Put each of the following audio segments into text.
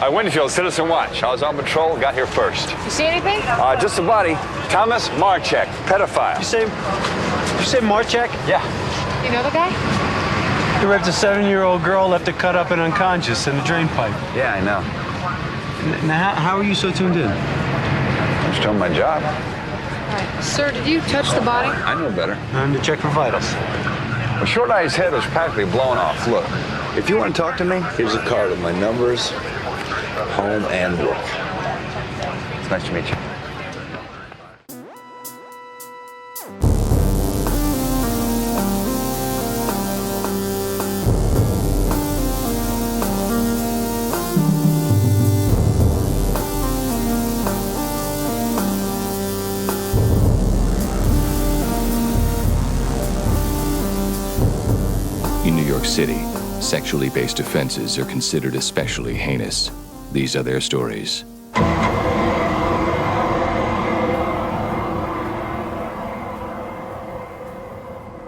Winfield, Citizen Watch. I was on patrol, got here first. You see anything? Just a body. Thomas Marchek, pedophile. You say Marchek? Yeah. You know the guy? He raped a 7-year-old girl, left her cut up and unconscious in the drain pipe. Yeah, I know. Now, how are you so tuned in? I'm just doing my job. All right. Sir, did you touch the body? I know better. I'm to check for vitals. Well, Short Eye's head was practically blown off. Look, if you want to talk to me, here's a card with my numbers, home and work. It's nice to meet you. In New York City, sexually based offenses are considered especially heinous. These are their stories.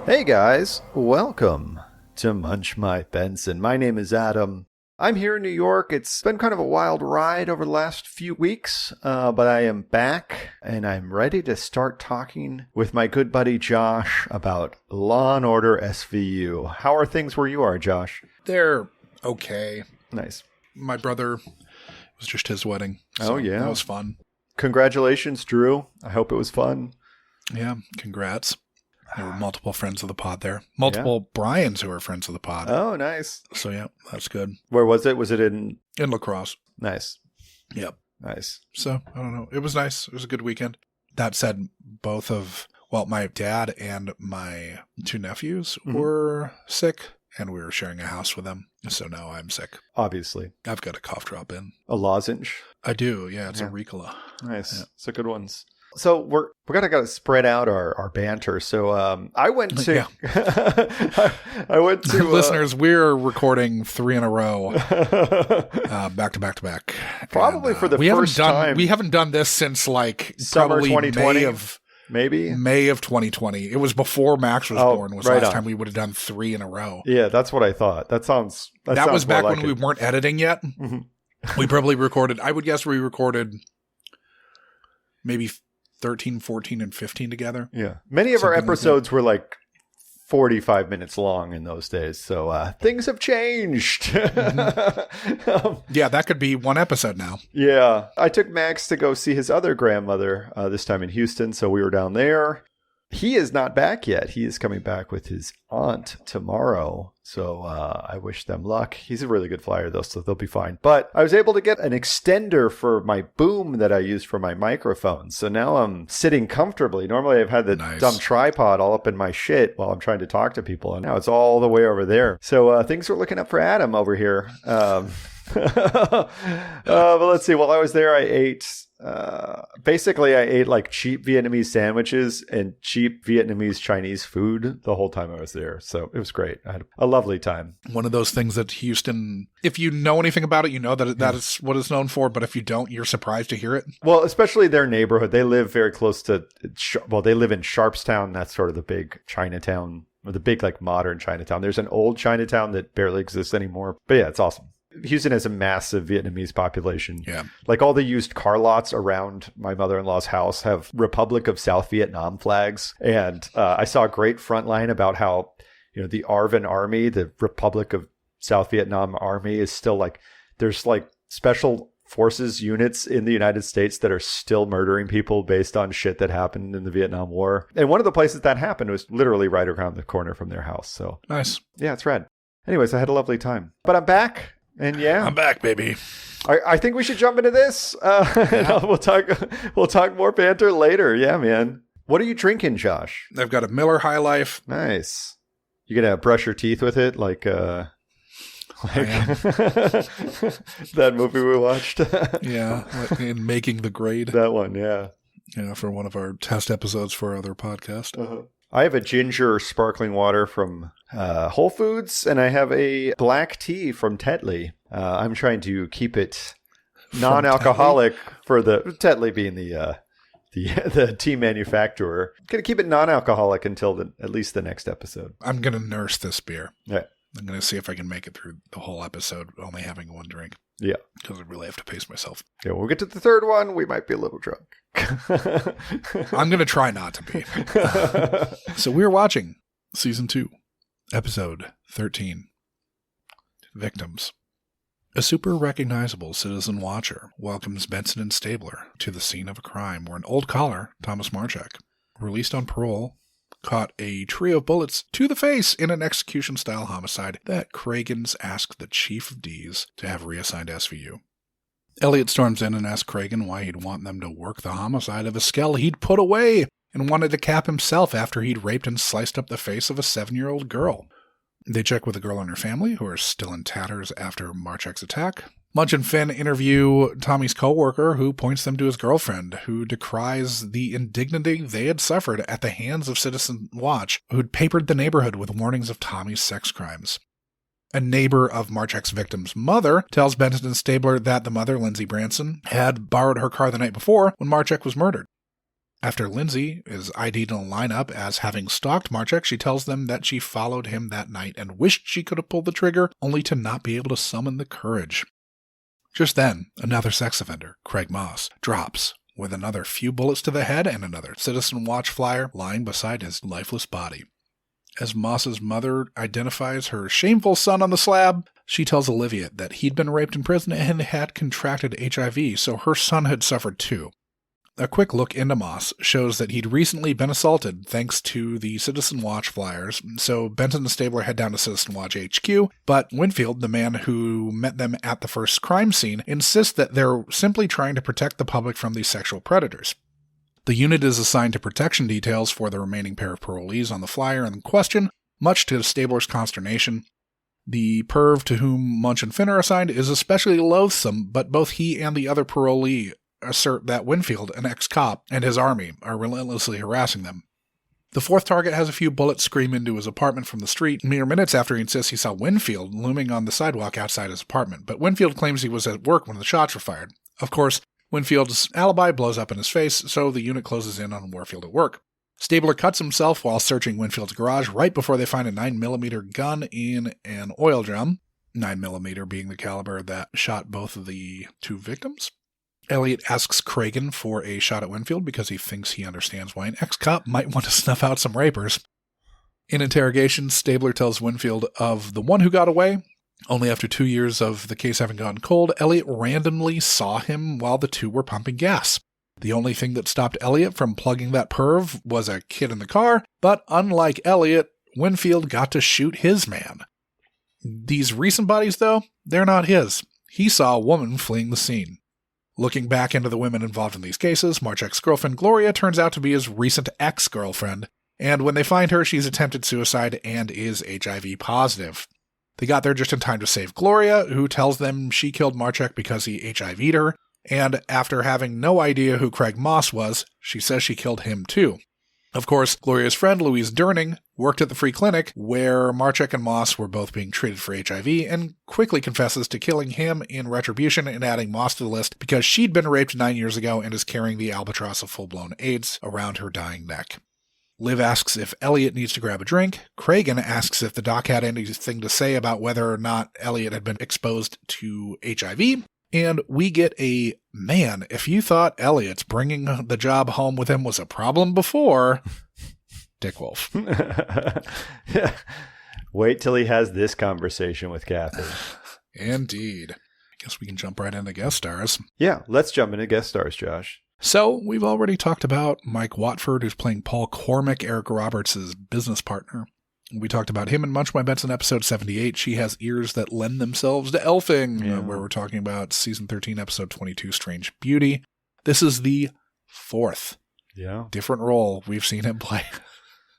Hey guys, welcome to Munch My Benson. My name is Adam. I'm here in New York. It's been kind of a wild ride over the last few weeks, but I am back and I'm ready to start talking with my good buddy Josh about Law & Order SVU. How are things where you are, Josh? They're okay. Nice. My brother, it was just his wedding. So oh, yeah. That was fun. Congratulations, Drew. I hope it was fun. Yeah, congrats. There were multiple friends of the pod there. Multiple Bryans who are friends of the pod. Oh, nice. So, yeah, that's good. Where was it? Was it in? In La Crosse. Nice. Yep. Nice. So, I don't know. It was nice. It was a good weekend. That said, my dad and my two nephews were sick, and we were sharing a house with them. So now I'm sick. Obviously. I've got a cough drop in. A lozenge? I do. Yeah, it's a Ricola. Nice. Yeah. It's a good ones. So we're gotta spread out our banter. So I went to I went to listeners. We're recording 3 in a row, back to back to back. Probably for the first time. We haven't done this since like summer 2020, May of 2020. It was before Max was born. Was the last time we would have done 3 in a row. Yeah, that's what I thought. That was back when we weren't editing yet. Mm-hmm. We probably recorded. I would guess we recorded maybe 13, 14, and 15 together. Yeah. Many of our episodes were like 45 minutes long in those days. So things have changed. Mm-hmm. Yeah, that could be one episode now. Yeah. I took Max to go see his other grandmother this time in Houston. So we were down there. He is not back yet. He is coming back with his aunt tomorrow. So I wish them luck. He's a really good flyer, though, so they'll be fine. But I was able to get an extender for my boom that I use for my microphone. So now I'm sitting comfortably. Normally I've had the dumb tripod all up in my shit while I'm trying to talk to people. And now it's all the way over there. So things are looking up for Adam over here. But let's see. While I was there, I ate like cheap Vietnamese sandwiches and cheap Vietnamese Chinese food the whole time I was there. So it was great. I had a lovely time. One of those things that Houston, if you know anything about it, you know that that is what it's known for. But if you don't, you're surprised to hear it. Well, especially their neighborhood. They live very close to, they live in Sharpstown. That's sort of the big Chinatown, or the big like modern Chinatown. There's an old Chinatown that barely exists anymore. But yeah, it's awesome. Houston has a massive Vietnamese population. Yeah. Like all the used car lots around my mother-in-law's house have Republic of South Vietnam flags. And I saw a great front line about how, the ARVN Army, the Republic of South Vietnam Army, is still like, there's like special forces units in the United States that are still murdering people based on shit that happened in the Vietnam War. And one of the places that happened was literally right around the corner from their house. So nice. Yeah, it's rad. Anyways, I had a lovely time. But I'm back. And yeah, I'm back, baby. I think we should jump into this. We'll talk more banter later. Yeah, man. What are you drinking, Josh? I've got a Miller High Life. Nice. You gonna brush your teeth with it, like that movie we watched? Yeah, in Making the Grade. That one, yeah. Yeah, for one of our test episodes for our other podcast. Uh-huh. I have a ginger sparkling water from Whole Foods, and I have a black tea from Tetley. I'm trying to keep it non-alcoholic for the Tetley being the tea manufacturer. Going to keep it non-alcoholic until at least the next episode. I'm going to nurse this beer. Yeah. I'm going to see if I can make it through the whole episode only having one drink. Yeah. Because I really have to pace myself. Yeah, when we get to the third one, we might be a little drunk. I'm going to try not to be. So we're watching Season 2, Episode 13. Victims. A super recognizable citizen watcher welcomes Benson and Stabler to the scene of a crime where an old caller, Thomas Marchek, released on parole, caught a trio of bullets to the face in an execution-style homicide that Cragans asked the Chief of D's to have reassigned SVU. Elliot storms in and asks Cragen why he'd want them to work the homicide of a skell he'd put away and wanted to cap himself after he'd raped and sliced up the face of a 7-year-old girl. They check with the girl and her family, who are still in tatters after Marchek's attack. Munch and Finn interview Tommy's co-worker, who points them to his girlfriend, who decries the indignity they had suffered at the hands of Citizen Watch, who'd papered the neighborhood with warnings of Tommy's sex crimes. A neighbor of Marchek's victim's mother tells Benson and Stabler that the mother, Lindsay Branson, had borrowed her car the night before when Marchek was murdered. After Lindsay is ID'd in a lineup as having stalked Marchek, she tells them that she followed him that night and wished she could have pulled the trigger, only to not be able to summon the courage. Just then, another sex offender, Craig Moss, drops, with another few bullets to the head and another Citizen Watch flyer lying beside his lifeless body. As Moss's mother identifies her shameful son on the slab, she tells Olivia that he'd been raped in prison and had contracted HIV, so her son had suffered too. A quick look into Moss shows that he'd recently been assaulted thanks to the Citizen Watch flyers, so Benson and Stabler head down to Citizen Watch HQ, but Winfield, the man who met them at the first crime scene, insists that they're simply trying to protect the public from these sexual predators. The unit is assigned to protection details for the remaining pair of parolees on the flyer in question, much to Stabler's consternation. The perv to whom Munch and Finn are assigned is especially loathsome, but both he and the other parolee assert that Winfield, an ex-cop, and his army are relentlessly harassing them. The fourth target has a few bullets scream into his apartment from the street mere minutes after he insists he saw Winfield looming on the sidewalk outside his apartment, but Winfield claims he was at work when the shots were fired. Of course, Winfield's alibi blows up in his face, so the unit closes in on Warfield at work. Stabler cuts himself while searching Winfield's garage right before they find a 9mm gun in an oil drum, 9mm being the caliber that shot both of the two victims. Elliot asks Cragen for a shot at Winfield because he thinks he understands why an ex-cop might want to snuff out some rapers. In interrogation, Stabler tells Winfield of the one who got away. Only after 2 years of the case having gone cold, Elliot randomly saw him while the two were pumping gas. The only thing that stopped Elliot from plugging that perv was a kid in the car, but unlike Elliot, Winfield got to shoot his man. These recent bodies, though, they're not his. He saw a woman fleeing the scene. Looking back into the women involved in these cases, Marchek's girlfriend Gloria turns out to be his recent ex-girlfriend, and when they find her, she's attempted suicide and is HIV positive. They got there just in time to save Gloria, who tells them she killed Marchek because he HIV'd her, and after having no idea who Craig Moss was, she says she killed him too. Of course, Gloria's friend, Louise Durning, worked at the free clinic where Marchek and Moss were both being treated for HIV and quickly confesses to killing him in retribution and adding Moss to the list because she'd been raped 9 years ago and is carrying the albatross of full-blown AIDS around her dying neck. Liv asks if Elliot needs to grab a drink. Cragen asks if the doc had anything to say about whether or not Elliot had been exposed to HIV. And we get a, man, if you thought Elliot's bringing the job home with him was a problem before, Dick Wolf. Yeah. Wait till he has this conversation with Kathy. Indeed. I guess we can jump right into guest stars. Yeah, let's jump into guest stars, Josh. So, we've already talked about Mike Watford, who's playing Paul Cormack, Eric Roberts' business partner. We talked about him in Munch My Benson episode 78. She has ears that lend themselves to elfing, where we're talking about season 13, episode 22, Strange Beauty. This is the fourth different role we've seen him play.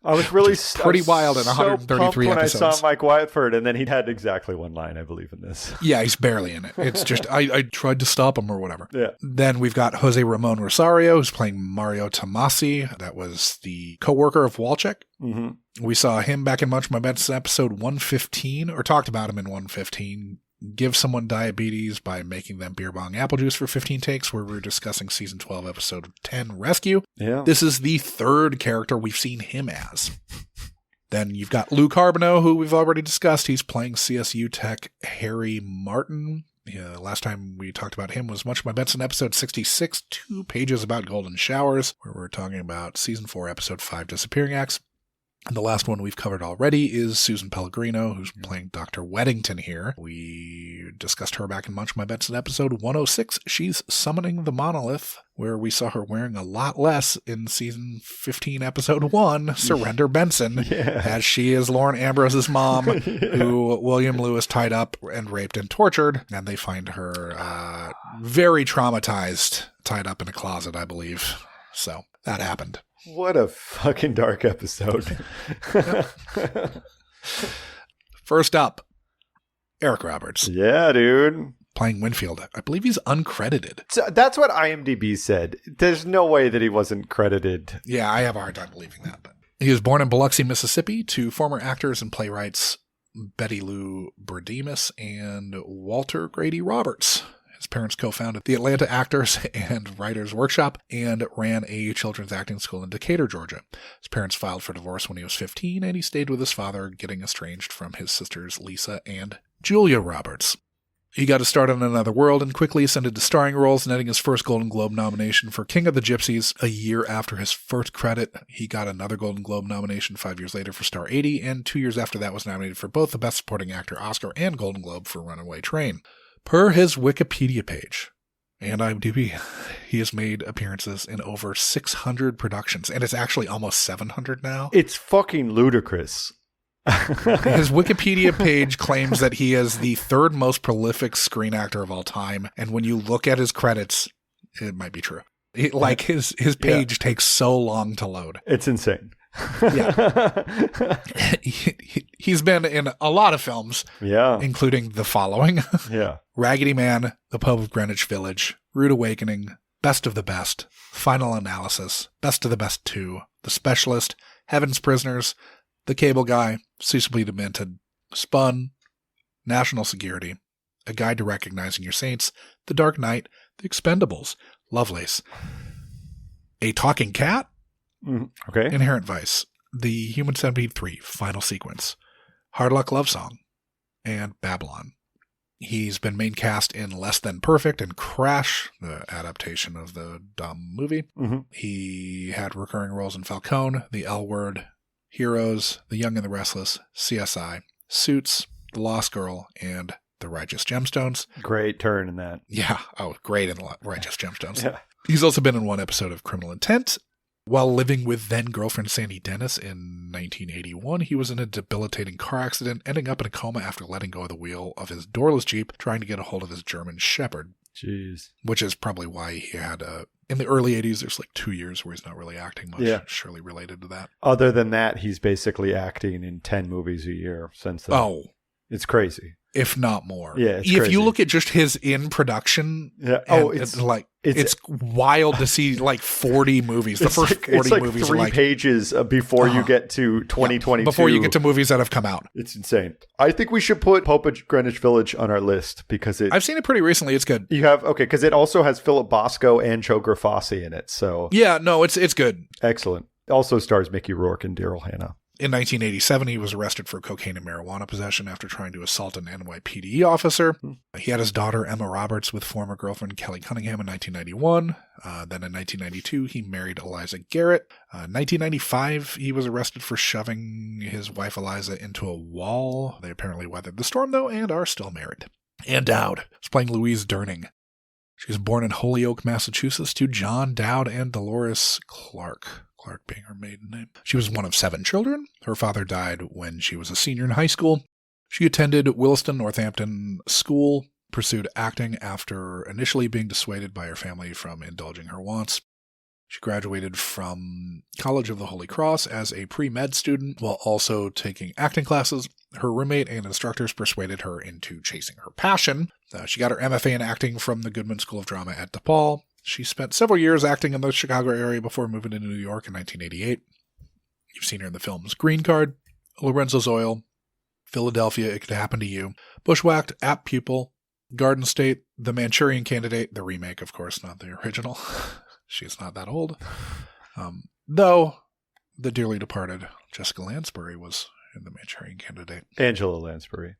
I was really pretty wild in 133 when episodes. I saw Mike Watford, and then he had exactly one line, I believe, in this. Yeah, he's barely in it. It's just, I tried to stop him or whatever. Yeah. Then we've got Jose Ramon Rosario, who's playing Mario Tomasi. That was the co-worker of Walchek. Mm-hmm. We saw him back in Munch My Benson episode 115, or talked about him in 115. Give someone diabetes by making them beer bong apple juice for 15 takes, where we're discussing season 12, episode 10, Rescue. Yeah. This is the third character we've seen him as. Then you've got Lou Carbonneau, who we've already discussed. He's playing CSU Tech Harry Martin. Yeah, last time we talked about him was Much My Benson, episode 66, 2 pages about golden showers, where we're talking about season 4, episode 5, Disappearing Acts. And the last one we've covered already is Susan Pellegrino, who's playing Dr. Weddington here. We discussed her back in Munch My Benson episode 106. She's summoning the monolith, where we saw her wearing a lot less in season 15, episode 1, Surrender Benson, as she is Lauren Ambrose's mom, who William Lewis tied up and raped and tortured. And they find her very traumatized, tied up in a closet, I believe. So that happened. What a fucking dark episode. First up, Eric Roberts. Yeah, dude. Playing Winfield. I believe he's uncredited. So that's what IMDb said. There's no way that he wasn't credited. Yeah, I have a hard time believing that. But he was born in Biloxi, Mississippi, to former actors and playwrights Betty Lou Berdemus and Walter Grady Roberts. His parents co-founded the Atlanta Actors and Writers Workshop and ran a children's acting school in Decatur, Georgia. His parents filed for divorce when he was 15, and he stayed with his father, getting estranged from his sisters Lisa and Julia Roberts. He got a start on Another World and quickly ascended to starring roles, netting his first Golden Globe nomination for King of the Gypsies. A year after his first credit, he got another Golden Globe nomination 5 years later for Star 80, and 2 years after that was nominated for both the Best Supporting Actor Oscar and Golden Globe for Runaway Train. Per his Wikipedia page and IMDb, he has made appearances in over 600 productions, and it's actually almost 700 now. It's fucking ludicrous. His Wikipedia page claims that he is the third most prolific screen actor of all time, and when you look at his credits, it might be true. His page takes so long to load. It's insane. Yeah. He's been in a lot of films, including the following. Raggedy Man, The Pope of Greenwich Village, Rude Awakening, Best of the Best, Final Analysis, Best of the Best 2, The Specialist, Heaven's Prisoners, The Cable Guy, Ceaseably Demented, Spun, National Security, A Guide to Recognizing Your Saints, The Dark Knight, The Expendables, Lovelace, A Talking Cat, Okay. Inherent Vice, The Human Centipede 3, Final Sequence, Hard Luck Love Song, and Babylon. He's been main cast in Less Than Perfect and Crash, the adaptation of the dumb movie. He had recurring roles in Falcone, The L Word, Heroes, The Young and the Restless, CSI, Suits, The Lost Girl, and The Righteous Gemstones. Great turn in that. Yeah. Oh, great in The Righteous Gemstones. He's also been in one episode of Criminal Intent. While living with then-girlfriend Sandy Dennis in 1981, he was in a debilitating car accident, ending up in a coma after letting go of the wheel of his doorless Jeep, trying to get a hold of his German Shepherd. Jeez. Which is probably why he had in the early 80s, there's like 2 years where he's not really acting much, surely related to that. Other than that, he's basically acting in 10 movies a year since then. Oh. It's crazy. If not more. Yeah, it's if crazy. You look at just his in production, it's wild to see like 40 movies. The first 40 movies it's like 3 pages before you get to 2022. Before you get to movies that have come out. It's insane. I think we should put Pope of Greenwich Village on our list because I've seen it pretty recently. It's good. You have? Okay, because it also has Philip Bosco and Chogra Fossey in it. So yeah, no, it's good. Excellent. Also stars Mickey Rourke and Daryl Hannah. In 1987, he was arrested for cocaine and marijuana possession after trying to assault an NYPD officer. He had his daughter, Emma Roberts, with former girlfriend Kelly Cunningham in 1991. Then in 1992, he married Eliza Garrett. 1995, he was arrested for shoving his wife Eliza into a wall. They apparently weathered the storm, though, and are still married. And Dowd is playing Louise Durning. She was born in Holyoke, Massachusetts, to John Dowd and Dolores Clark. Clark being her maiden name. She was one of 7 children. Her father died when she was a senior in high school. She attended Williston Northampton School, pursued acting after initially being dissuaded by her family from indulging her wants. She graduated from College of the Holy Cross as a pre-med student while also taking acting classes. Her roommate and instructors persuaded her into chasing her passion. She got her MFA in acting from the Goodman School of Drama at DePaul. She spent several years acting in the Chicago area before moving to New York in 1988. You've seen her in the films Green Card, Lorenzo's Oil, Philadelphia, It Could Happen to You, Bushwhacked, Apt Pupil, Garden State, The Manchurian Candidate, the remake, of course, not the original. She's not that old. Though, the dearly departed Jessica Lansbury was in the Manchurian Candidate. Angela Lansbury.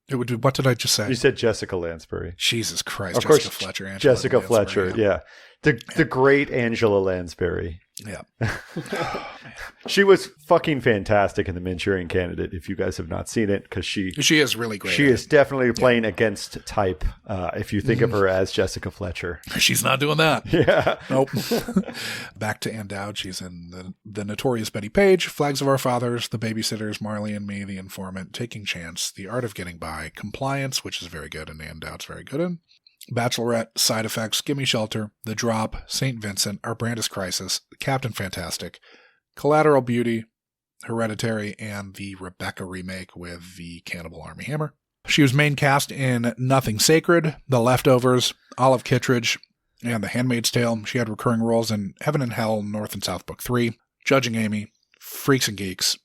It would do, what did I just say? You said Jessica Lansbury. Jesus Christ. Of Jessica course, Fletcher. Angela Jessica Lansbury, Fletcher, yeah. The great Angela Lansbury. Yeah. She was fucking fantastic in The Manchurian Candidate, if you guys have not seen it, because she is really great. She is definitely playing against type, if you think of her as Jessica Fletcher. She's not doing that. Yeah. Nope. Back to Ann Dowd. She's in the Notorious Betty Page, Flags of Our Fathers, The Babysitters, Marley and Me, The Informant, Taking Chance, The Art of Getting By, Compliance, which is very good and Ann Dowd's very good in, Bachelorette, Side Effects, Gimme Shelter, The Drop, St. Vincent, Our Brandis Crisis, Captain Fantastic, Collateral Beauty, Hereditary, and the Rebecca remake with the Cannibal Army Hammer. She was main cast in Nothing Sacred, The Leftovers, Olive Kittredge, and The Handmaid's Tale. She had recurring roles in Heaven and Hell, North and South Book 3, Judging Amy, Freaks and Geeks,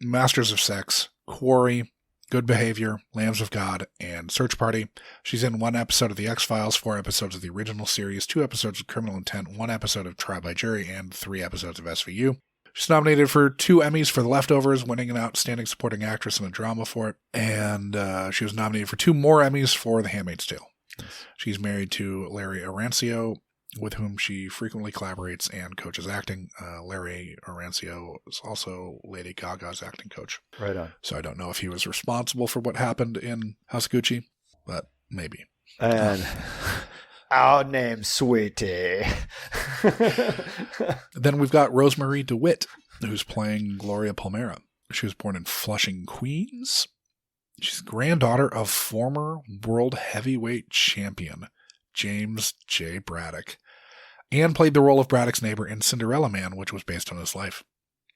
Masters of Sex, Quarry, Good Behavior, Lambs of God, and Search Party. She's in 1 episode of The X-Files, 4 episodes of the original series, 2 episodes of Criminal Intent, 1 episode of Trial by Jury, and 3 episodes of SVU. She's nominated for 2 Emmys for The Leftovers, winning an Outstanding Supporting Actress in a Drama for it. And she was nominated for 2 more Emmys for The Handmaid's Tale. She's married to Larry Arancio, with whom she frequently collaborates and coaches acting. Larry Arancio is also Lady Gaga's acting coach. Right on. So I don't know if he was responsible for what happened in House of Gucci, but maybe. And our name's Sweetie. Then we've got Rosemary DeWitt, who's playing Gloria Palmera. She was born in Flushing, Queens. She's granddaughter of former world heavyweight champion James J. Braddock, and played the role of Braddock's neighbor in Cinderella Man, which was based on his life.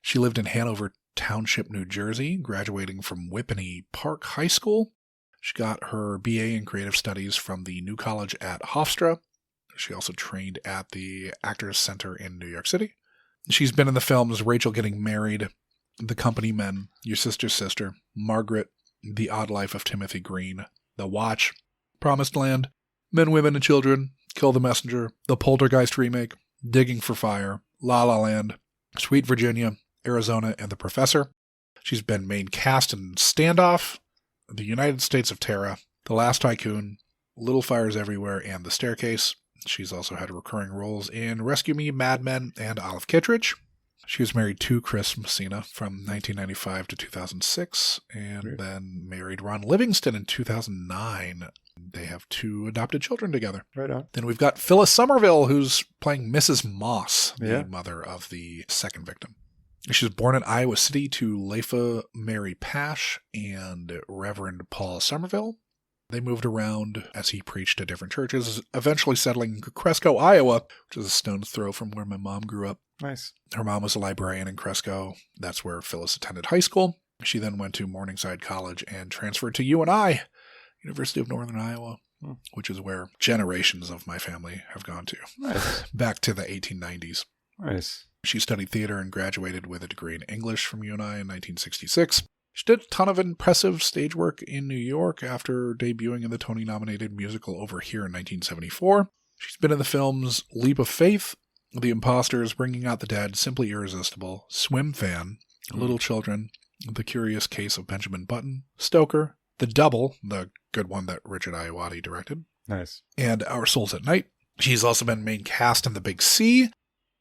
She lived in Hanover Township, New Jersey, graduating from Whippany Park High School. She got her BA in Creative Studies from the New College at Hofstra. She also trained at the Actors Center in New York City. She's been in the films Rachel Getting Married, The Company Men, Your Sister's Sister, Margaret, The Odd Life of Timothy Green, The Watch, Promised Land, Men, Women, and Children, Kill the Messenger, The Poltergeist Remake, Digging for Fire, La La Land, Sweet Virginia, Arizona, and The Professor. She's been main cast in Standoff, The United States of Terra, The Last Tycoon, Little Fires Everywhere, and The Staircase. She's also had recurring roles in Rescue Me, Mad Men, and Olive Kittredge. She was married to Chris Messina from 1995 to 2006, and then married Ron Livingston in 2009. They have 2 adopted children together. Right on. Then we've got Phyllis Somerville, who's playing Mrs. Moss, the mother of the second victim. She was born in Iowa City to Leifa Mary Pash and Reverend Paul Somerville. They moved around as he preached at different churches, eventually settling in Cresco, Iowa, which is a stone's throw from where my mom grew up. Nice. Her mom was a librarian in Cresco. That's where Phyllis attended high school. She then went to Morningside College and transferred to UNI, University of Northern Iowa, which is where generations of my family have gone to. Nice. Back to the 1890s. Nice. She studied theater and graduated with a degree in English from UNI in 1966. She did a ton of impressive stage work in New York after debuting in the Tony-nominated musical Over Here in 1974. She's been in the films Leap of Faith, The Imposters, Bringing Out the Dead, Simply Irresistible, Swim Fan, Little Children, The Curious Case of Benjamin Button, Stoker, The Double, the good one that Richard Ayoade directed, Nice. and Our Souls at Night. She's also been main cast in The Big C.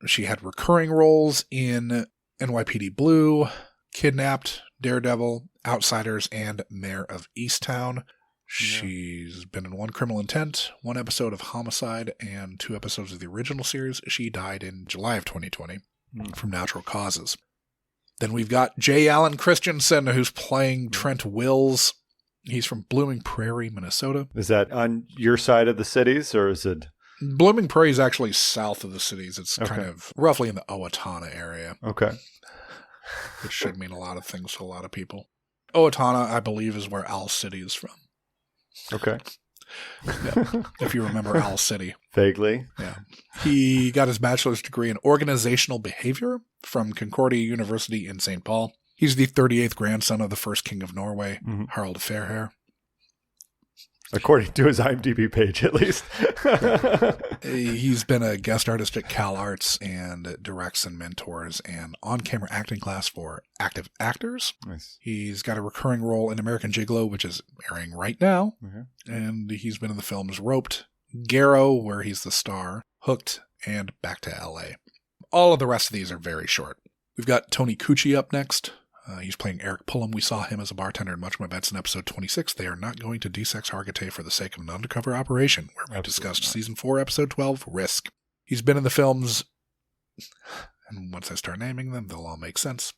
She had recurring roles in NYPD Blue, Kidnapped, Daredevil, Outsiders, and Mayor of Easttown. She's been in 1 Criminal Intent, 1 episode of Homicide, and 2 episodes of the original series. She died in July of 2020 from natural causes. Then we've got J. Allen Christensen, who's playing Trent Wills. He's from Blooming Prairie, Minnesota. Is that on your side of the cities, or is it? Blooming Prairie is actually south of the cities. It's kind of roughly in the Owatonna area. Okay. Which should mean a lot of things to a lot of people. Owatonna, I believe, is where Owl City is from. Okay. Yeah. If you remember Owl City. Vaguely. Yeah. He got his bachelor's degree in organizational behavior from Concordia University in St. Paul. He's the 38th grandson of the first king of Norway, Harald Fairhair. According to his IMDb page, at least. He's been a guest artist at Cal Arts and directs and mentors and on-camera acting class for active actors. Nice. He's got a recurring role in American Gigolo, which is airing right now. Mm-hmm. And he's been in the films Roped, Garrow, where he's the star, Hooked, and Back to L.A. All of the rest of these are very short. We've got Tony Cucci up next. He's playing Eric Pullum. We saw him as a bartender in Much More Bets in episode 26. They are not going to desex Hargitay for the sake of an undercover operation, where we discussed season 4, episode 12, Risk. He's been in the films, and once I start naming them, they'll all make sense.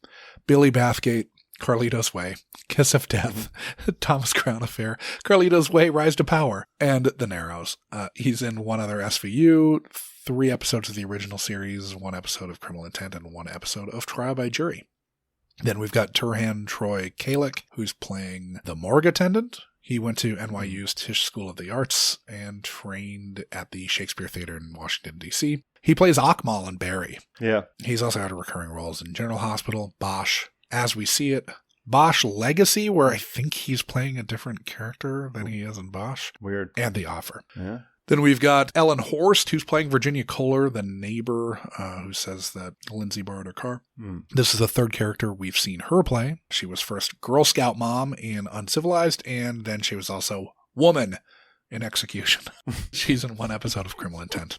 Billy Bathgate, Carlito's Way, Kiss of Death, Thomas Crown Affair, Carlito's Way, Rise to Power, and The Narrows. He's in one other SVU, 3 episodes of the original series, 1 episode of Criminal Intent, and 1 episode of Trial by Jury. Then we've got Turhan Troy Kalick, who's playing the morgue attendant. He went to NYU's Tisch School of the Arts and trained at the Shakespeare Theater in Washington, D.C. He plays Akmal in Barry. Yeah. He's also had recurring roles in General Hospital, Bosch, As We See It, Bosch Legacy, where I think he's playing a different character than he is in Bosch. Weird. And The Offer. Yeah. Then we've got Ellen Horst, who's playing Virginia Kohler, the neighbor who says that Lindsay borrowed her car. This is the 3rd character we've seen her play. She was first Girl Scout mom in Uncivilized, and then she was also woman in Execution. She's in 1 episode of Criminal Intent.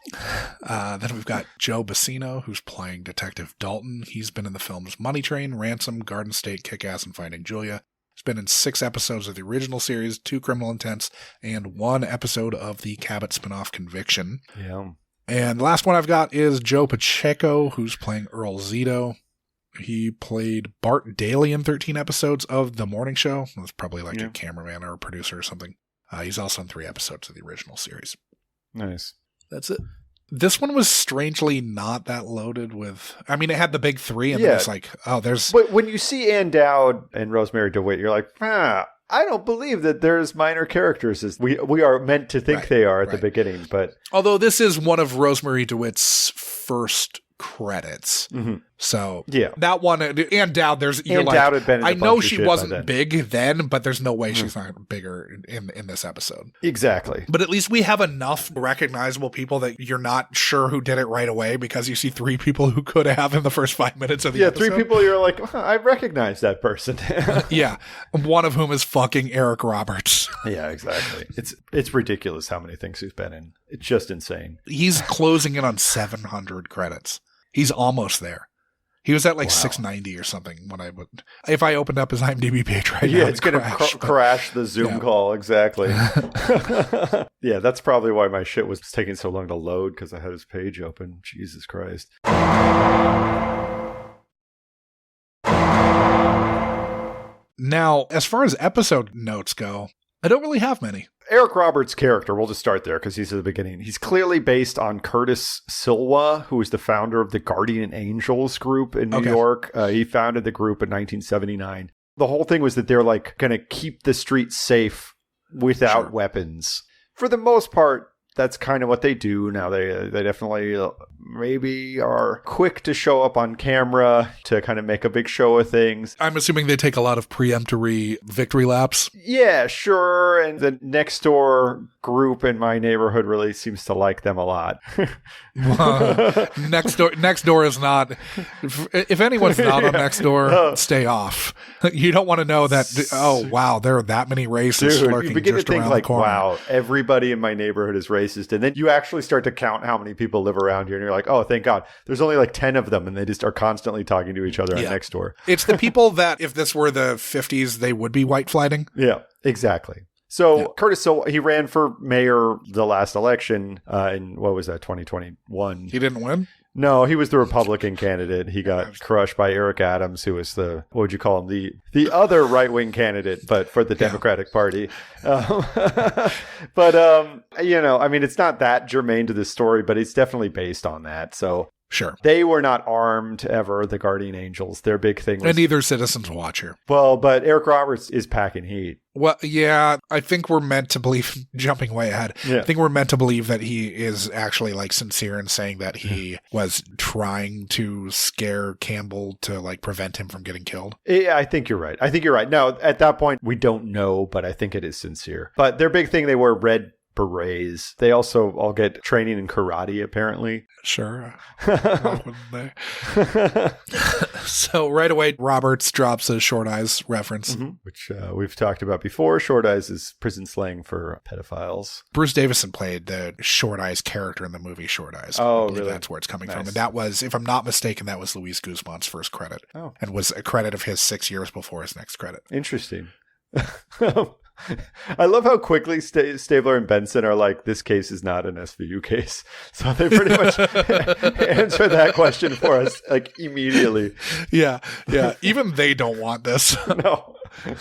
Then we've got Joe Bassino, who's playing Detective Dalton. He's been in the films Money Train, Ransom, Garden State, Kick-Ass, and Finding Julia. He's been in 6 episodes of the original series, 2 Criminal Intents, and 1 episode of the Cabot spinoff Conviction. Yeah. And the last one I've got is Joe Pacheco, who's playing Earl Zito. He played Bart Daly in 13 episodes of The Morning Show. That's probably like a cameraman or a producer or something. He's also in 3 episodes of the original series. Nice. That's it. This one was strangely not that loaded with... I mean, it had the big 3, and then it's like, oh, there's... But when you see Ann Dowd and Rosemary DeWitt, you're like, I don't believe that there's minor characters as we are meant to think they are at the beginning. But although this is one of Rosemary DeWitt's first credits. So that one, Ann Dowd, you're like, Dowd had been in I a know bunch of she shit wasn't by then. big then, but there's no way she's not bigger in this episode. Exactly. But at least we have enough recognizable people that you're not sure who did it right away, because you see 3 people who could have in the first 5 minutes of the episode. 3 people you're like, I recognize that person. Yeah. One of whom is fucking Eric Roberts. Yeah, exactly. It's ridiculous how many things he's been in. It's just insane. He's closing in on 700 credits. He's almost there. He was at like 690 or something if I opened up his IMDb page right now. Yeah, it's going to crash the Zoom call. Exactly. Yeah, that's probably why my shit was taking so long to load, because I had his page open. Jesus Christ. Now, as far as episode notes go, I don't really have many. Eric Roberts' character, we'll just start there because he's at the beginning. He's clearly based on Curtis Silwa, who is the founder of the Guardian Angels group in New York. He founded the group in 1979. The whole thing was that they're like going to keep the streets safe without weapons. For the most part, that's kind of what they do. Now, they definitely maybe are quick to show up on camera to kind of make a big show of things. I'm assuming they take a lot of preemptory victory laps. Yeah, sure. And the next door group in my neighborhood really seems to like them a lot. Next door is not... If anyone's not on next door, stay off. You don't want to know that, oh, wow, there are that many racists lurking you begin just to think around like, the corner. wow, everybody in my neighborhood is racist. And then you actually start to count how many people live around here. And you're like, oh, thank God. There's only like 10 of them. And they just are constantly talking to each other on next door. It's the people that, if this were the 50s, they would be white flighting. Yeah, exactly. So Curtis, he ran for mayor the last election in, what was that, 2021? He didn't win? No, he was the Republican candidate. He got crushed by Eric Adams, who was what would you call him? The other right-wing candidate, but for the Democratic Party. But, I mean, it's not that germane to this story, but it's definitely based on that. So Sure. They were not armed ever, the Guardian Angels. Their big thing was... And neither Citizens Watcher. Well, but Eric Roberts is packing heat. Well, yeah, I think we're meant to believe, jumping way ahead, Yeah. I think we're meant to believe that he is actually like sincere in saying that he was trying to scare Campbell to like prevent him from getting killed. Yeah, I think you're right. Now, at that point, we don't know, but I think it is sincere. But their big thing, they wear red berets. They also all get training in karate, apparently. Sure. Why wouldn't they? So right away, Roberts drops a Short Eyes reference. Which we've talked about before. Short Eyes is prison slang for pedophiles. Bruce Davison played the Short Eyes character in the movie Short Eyes. Oh, I believe really? That's where it's coming Nice. from. And that was, if I'm not mistaken, that was Luis Guzman's first credit. Oh. And was a credit of his 6 years before his next credit. Interesting. I love how quickly Stabler and Benson are like, this case is not an SVU case. So they pretty much answer that question for us like immediately. Yeah. Even they don't want this. No.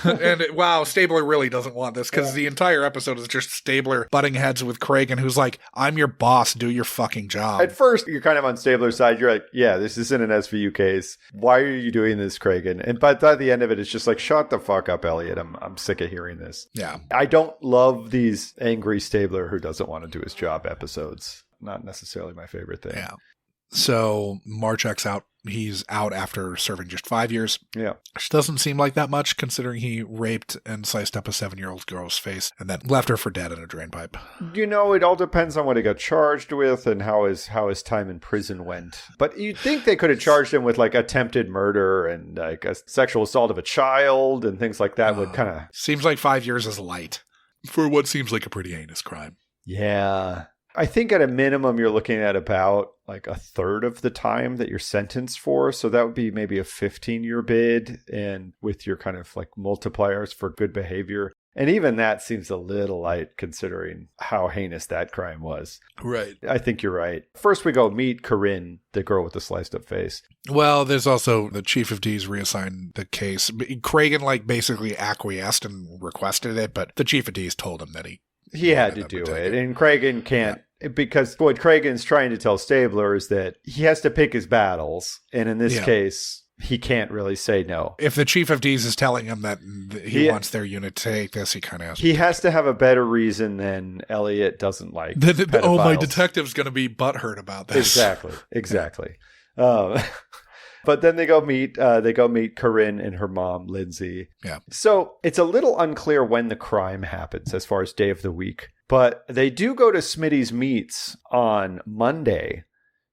And wow, Stabler really doesn't want this because the entire episode is just Stabler butting heads with Kragen, who's like, I'm your boss, do your fucking job. At first, you're kind of on Stabler's side. You're like, yeah, this isn't an SVU case. Why are you doing this, Kragen? And but at the end of it, it's just like, shut the fuck up, Elliot. I'm sick of hearing this. Yeah. I don't love these angry Stabler who doesn't want to do his job episodes. Not necessarily my favorite thing. Yeah. So Marchek's out. He's out after serving just 5 years. Yeah. Which doesn't seem like that much considering he raped and sliced up a 7-year-old girl's face and then left her for dead in a drain pipe. You know, it all depends on what he got charged with and how his time in prison went. But you'd think they could have charged him with like attempted murder and like a sexual assault of a child and things like that would kind of... Seems like 5 years is light for what seems like a pretty heinous crime. Yeah. I think at a minimum, you're looking at about like a third of the time that you're sentenced for. So that would be maybe a 15-year bid. And with your kind of like multipliers for good behavior. And even that seems a little light considering how heinous that crime was. Right. I think you're right. First, we go meet Corinne, the girl with the sliced up face. Well, there's also the chief of D's reassigned the case. Kragen like basically acquiesced and requested it, but the chief of D's told him that he had to do it. And Kragen can't. Because what Kragen's trying to tell Stabler is that he has to pick his battles. And in this case, he can't really say no. If the chief of D's is telling him that he wants their unit to take this, he kind of has to. He has to have a better reason than Elliot doesn't like. Oh, my detective's going to be butthurt about this. Exactly. But then they go meet Corinne and her mom, Lindsay. Yeah. So it's a little unclear when the crime happens as far as day of the week. But they do go to Smitty's meets on Monday.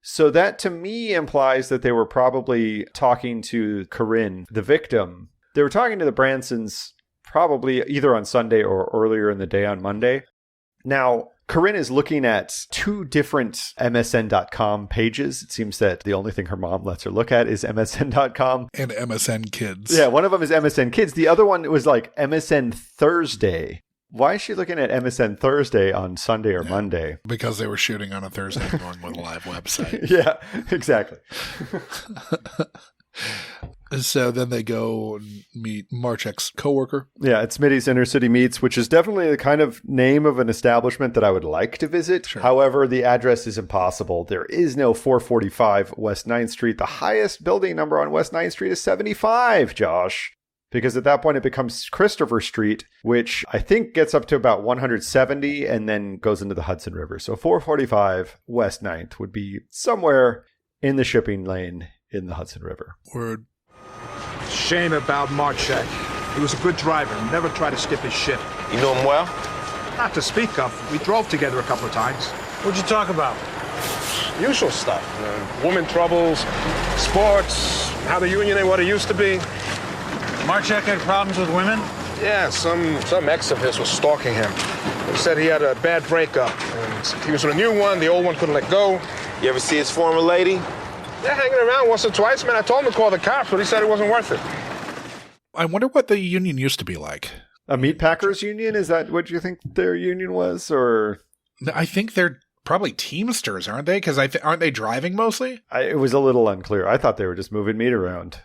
So that to me implies that they were probably talking to Corinne, the victim. They were talking to the Bransons probably either on Sunday or earlier in the day on Monday. Now, Corinne is looking at 2 different MSN.com pages. It seems that the only thing her mom lets her look at is MSN.com. And MSN Kids. Yeah, one of them is MSN Kids. The other one was like MSN Thursday. Why is she looking at MSN Thursday on Sunday or Monday? Because they were shooting on a Thursday and going with a live website. Yeah, exactly. So then they go and meet Marchek's coworker. Yeah, it's Smitty's Inner City Meats, which is definitely the kind of name of an establishment that I would like to visit. Sure. However, the address is impossible. There is no 445 West 9th Street. The highest building number on West 9th Street is 75, Josh. Because at that point, it becomes Christopher Street, which I think gets up to about 170 and then goes into the Hudson River. So 445 West 9th would be somewhere in the shipping lane in the Hudson River. Word. Shame about Marchek. He was a good driver, never tried to skip his shift. You know him well? Not to speak of. We drove together a couple of times. What'd you talk about? Usual stuff. Woman troubles, sports, how the union ain't what it used to be. Marchek had problems with women? Yeah, some ex of his was stalking him. He said he had a bad breakup. And he was with a new one, the old one couldn't let go. You ever see his former lady? They're hanging around once or twice, man. I told him to call the cops, but he said it wasn't worth it. I wonder what the union used to be like. A meat packers union? Is that what you think their union was? Or I think they're probably Teamsters, aren't they? Because aren't they driving mostly? It was a little unclear. I thought they were just moving meat around.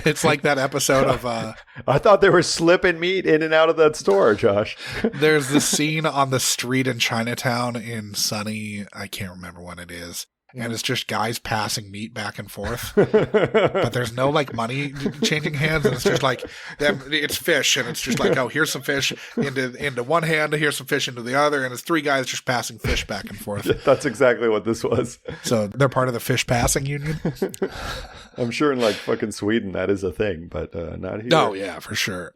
It's like that episode of... I thought they were slipping meat in and out of that store, Josh. There's this scene on the street in Chinatown in Sunny. I can't remember when it is. and it's just guys passing meat back and forth. But there's no like money changing hands, and it's just like it's fish, and it's just like, oh, here's some fish into one hand, here's some fish into the other, and it's three guys just passing fish back and forth. That's exactly what this was. So they're part of the fish passing union. I'm sure in like fucking Sweden that is a thing, but not here. Oh yeah, for sure.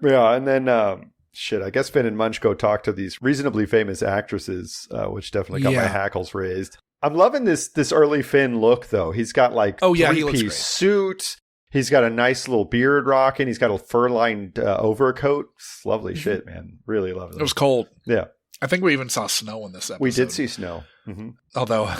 Yeah, and then I guess Finn and Munch go talk to these reasonably famous actresses, which definitely got my hackles raised. I'm loving this early Finn look, though. He's got like three-piece suit. He's got a nice little beard rocking. He's got a fur-lined overcoat. It's lovely shit, man. Really lovely. It was cold. Yeah. I think we even saw snow in this episode. We did see snow. Mm-hmm. Although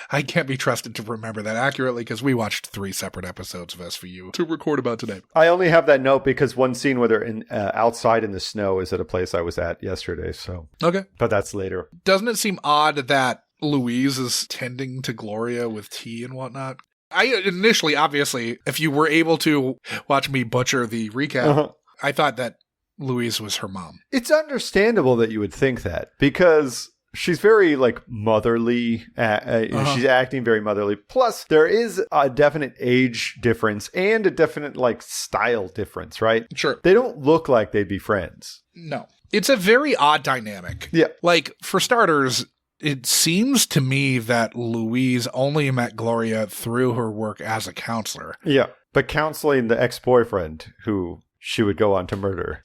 I can't be trusted to remember that accurately because we watched 3 separate episodes of SVU to record about today. I only have that note because one scene where they're outside in the snow is at a place I was at yesterday. So okay, but that's later. Doesn't it seem odd that Louise is tending to Gloria with tea and whatnot? I initially, obviously, if you were able to watch me butcher the recap, I thought that Louise was her mom. It's understandable that you would think that because she's very like motherly. She's acting very motherly. Plus, there is a definite age difference and a definite like style difference, right? Sure. They don't look like they'd be friends. No. It's a very odd dynamic. Yeah. Like, for starters, it seems to me that Louise only met Gloria through her work as a counselor. Yeah. But counseling the ex-boyfriend who she would go on to murder.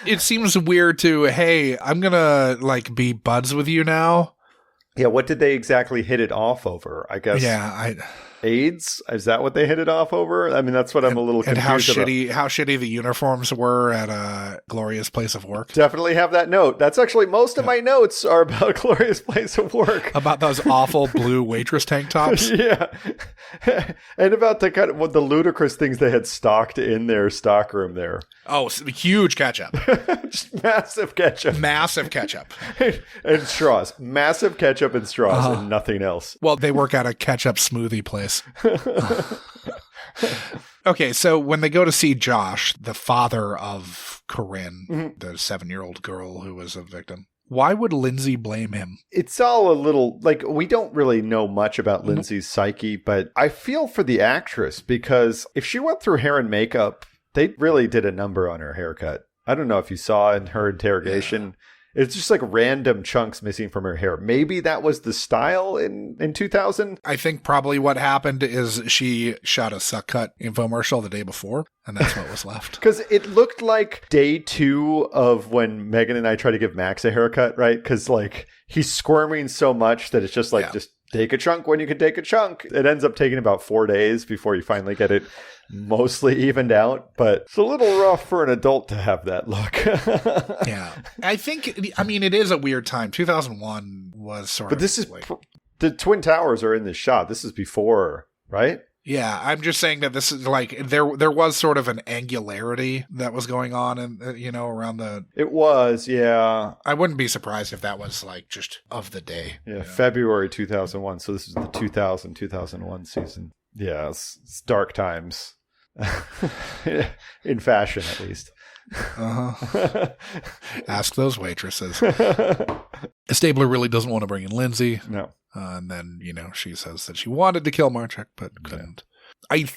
It seems weird to, hey, I'm going to like be buds with you now. Yeah, what did they exactly hit it off over? I guess. Yeah, AIDS? Is that what they hit it off over? I mean, that's what I'm a little confused about. And how shitty the uniforms were at Gloria's place of work. Definitely have that note. That's actually most of my notes are about Gloria's place of work. About those awful blue waitress tank tops. Yeah. And about the kind of the ludicrous things they had stocked in their stockroom there. Oh, huge ketchup. Just massive ketchup. Massive ketchup. And straws. Massive ketchup and straws and nothing else. Well, they work at a ketchup smoothie place. Okay, so when they go to see Josh, the father of Corinne, the 7-year-old girl who was a victim, why would Lindsay blame him? It's all a little, like, we don't really know much about Lindsay's psyche, but I feel for the actress because if she went through hair and makeup, they really did a number on her haircut. I don't know if you saw in her interrogation. Yeah. It's just like random chunks missing from her hair. Maybe that was the style in 2000. I think probably what happened is she shot a suck cut infomercial the day before, and that's what was left. Because it looked like day 2 of when Megan and I tried to give Max a haircut, right? Because like he's squirming so much that it's just like, just take a chunk when you can take a chunk. It ends up taking about 4 days before you finally get it mostly evened out, but it's a little rough for an adult to have that look. Yeah. I mean, it is a weird time. 2001 was sort of. But this is, the Twin Towers are in this shot. This is before, right? Yeah, I'm just saying that this is like, there was sort of an angularity that was going on and around the. It was, yeah. I wouldn't be surprised if that was like just of the day. Yeah, February 2001. So this is the 2000-2001 season. Yeah, it's dark times. In fashion, at least. Ask those waitresses. Stabler really doesn't want to bring in Lindsay. No. And then, she says that she wanted to kill Marchek, but couldn't. I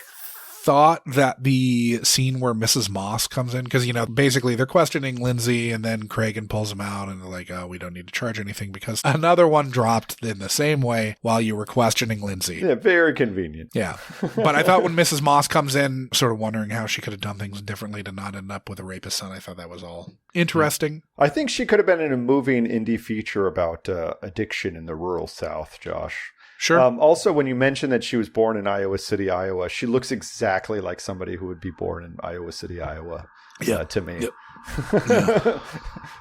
thought that the scene where Mrs. Moss comes in, because, basically they're questioning Lindsay and then Cragen pulls them out and they're like, oh, we don't need to charge anything because another one dropped in the same way while you were questioning Lindsay. Yeah, very convenient. Yeah. But I thought when Mrs. Moss comes in, sort of wondering how she could have done things differently to not end up with a rapist son, I thought that was all interesting. I think she could have been in a moving indie feature about addiction in the rural South, Josh. Sure. Also, when you mentioned that she was born in Iowa City, Iowa, she looks exactly like somebody who would be born in Iowa City, Iowa. To me. Yep.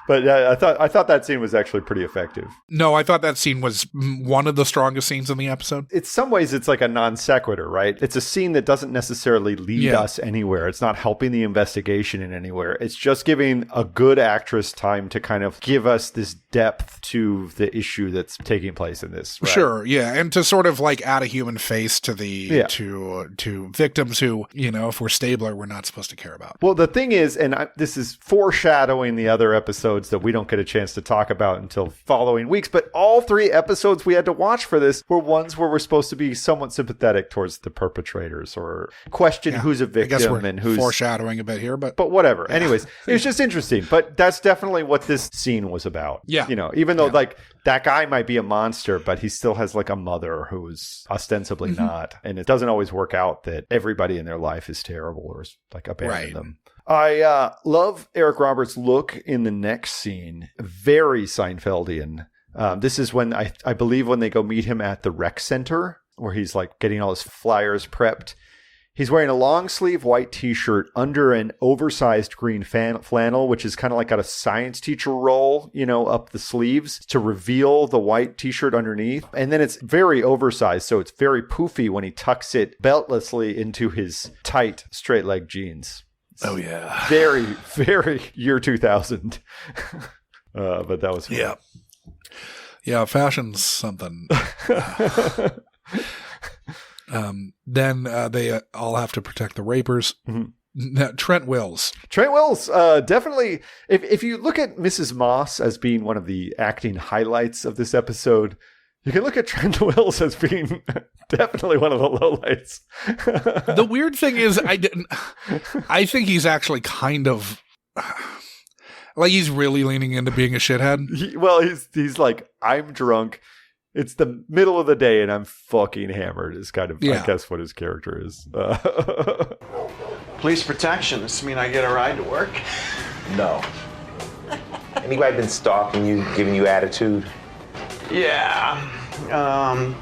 But I thought that scene was actually pretty effective. No, I thought that scene was one of the strongest scenes in the episode. In some ways, it's like a non sequitur, right? It's a scene that doesn't necessarily lead us anywhere. It's not helping the investigation in anywhere. It's just giving a good actress time to kind of give us this depth to the issue that's taking place in this. Right? Sure, yeah, and to sort of like add a human face to the to victims who, if we're Stabler, we're not supposed to care about. Well, the thing is, and this is foreshadowing the other episode episodes that we don't get a chance to talk about until following weeks. But all 3 episodes we had to watch for this were ones where we're supposed to be somewhat sympathetic towards the perpetrators or question who's a victim I guess we're and who's foreshadowing a bit here, but whatever. Yeah. Anyways, it was just interesting. But that's definitely what this scene was about. Yeah. Even though like that guy might be a monster, but he still has like a mother who's ostensibly not. And it doesn't always work out that everybody in their life is terrible or is like abandon them. I love Eric Roberts' look in the next scene. Very Seinfeldian. This is when I believe when they go meet him at the rec center where he's like getting all his flyers prepped. He's wearing a long sleeve white t-shirt under an oversized green flannel, which is kind of like got a science teacher roll, up the sleeves to reveal the white t-shirt underneath. And then it's very oversized. So it's very poofy when he tucks it beltlessly into his tight straight leg jeans. Oh yeah. Very, very year 2000. But that was fun. Yeah. Fashion's something. Then they all have to protect the rapers. Mm-hmm. Trent Wills, definitely. If you look at Mrs. Moss as being one of the acting highlights of this episode, you can look at Trent Wills as being definitely one of the lowlights. The weird thing is, I think he's actually kind of like he's really leaning into being a shithead. He's like, I'm drunk. It's the middle of the day and I'm fucking hammered is kind of, I guess, what his character is. Police protection. Does this mean I get a ride to work? No. Anybody been stalking you, giving you attitude? Yeah.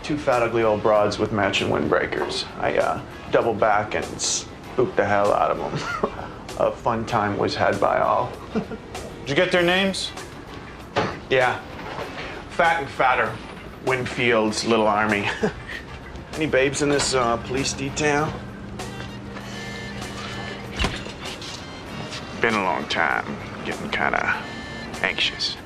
2 fat, ugly old broads with matching windbreakers. I double back and spooked the hell out of them. A fun time was had by all. Did you get their names? Yeah. Fat and fatter. Winfield's little army. Any babes in this police detail? Been a long time. Getting kind of anxious.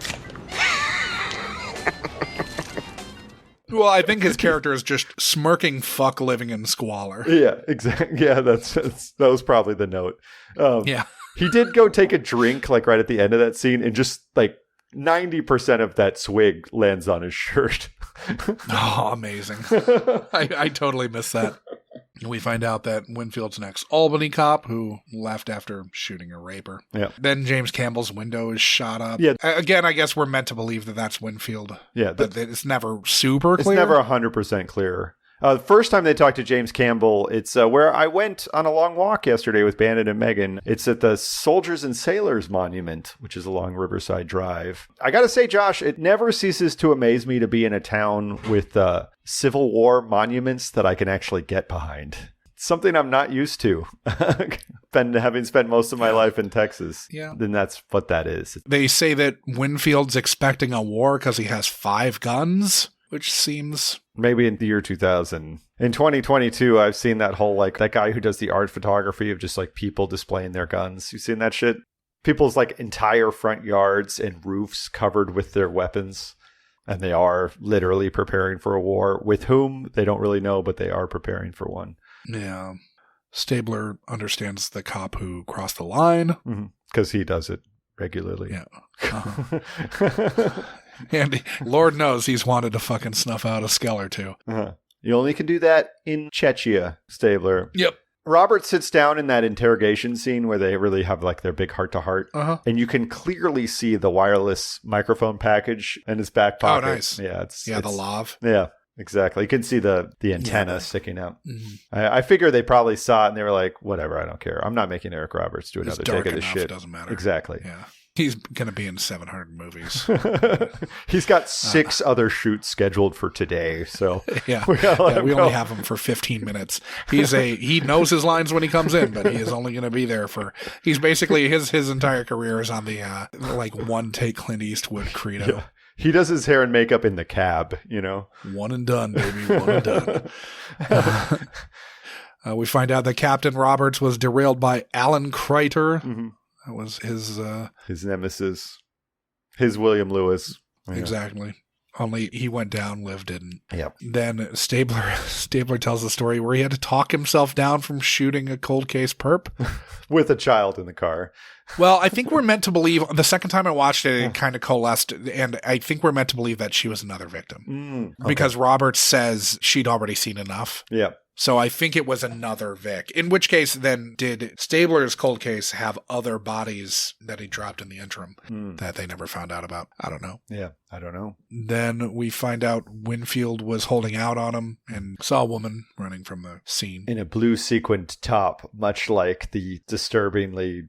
Well, I think his character is just smirking fuck living in squalor. Yeah, exactly. Yeah, that was probably the note. He did go take a drink like right at the end of that scene and just like 90% of that swig lands on his shirt. Oh, amazing. I totally missed that. We find out that Winfield's an ex-Albany cop who left after shooting a raper. Yeah. Then James Campbell's window is shot up. Yeah. Again, I guess we're meant to believe that that's Winfield. Yeah. But it's never super clear. It's never 100% clear. The first time they talked to James Campbell, it's where I went on a long walk yesterday with Bandit and Megan. It's at the Soldiers and Sailors Monument, which is along Riverside Drive. I got to say, Josh, it never ceases to amaze me to be in a town with Civil War monuments that I can actually get behind. Something I'm not used to. Having spent most of my life in Texas. Yeah. Then that's what that is. They say that Winfield's expecting a war because he has 5 guns, which seems... Maybe in the year 2000. In 2022, I've seen that whole, like, that guy who does the art photography of just, like, people displaying their guns. You seen that shit? People's, like, entire front yards and roofs covered with their weapons. And they are literally preparing for a war. With whom? They don't really know, but they are preparing for one. Yeah. Stabler understands the cop who crossed the line. Because he does it regularly. Yeah. Uh-huh. And Lord knows he's wanted to fucking snuff out a skull or two. You only can do that in Czechia, Stabler. Yep. Robert sits down in that interrogation scene where they really have like their big heart-to-heart. And you can clearly see the wireless microphone package in his back pocket. Oh, nice. Yeah, the lav. Yeah, exactly. You can see the antenna sticking out. I figure they probably saw it and they were like, whatever, I don't care. I'm not making Eric Roberts do another take of this shit. It doesn't matter. Exactly. Yeah. He's going to be in 700 movies. He's got 6 other shoots scheduled for today. So we only have him for 15 minutes. He knows his lines when he comes in, but he is only going to be there for, he's basically, his entire career is on the, like one take Clint Eastwood credo. Yeah. He does his hair and makeup in the cab, you know? One and done, baby. One and done. We find out that Captain Roberts was derailed by Alan Kreiter. That was his nemesis, his William Lewis. Yeah. Exactly. Only he went down, Liv didn't. Yep. Then Stabler tells the story where he had to talk himself down from shooting a cold case perp with a child in the car. Well, I think we're meant to believe, the second time I watched it, it kind of coalesced, and I think we're meant to believe that she was another victim. Okay. Because Robert says she'd already seen enough. Yeah. So I think it was another Vic. In which case, then, did Stabler's cold case have other bodies that he dropped in the interim that they never found out about? I don't know. Yeah, I don't know. Then we find out Winfield was holding out on him and saw a woman running from the scene. In a blue sequined top, much like the disturbingly...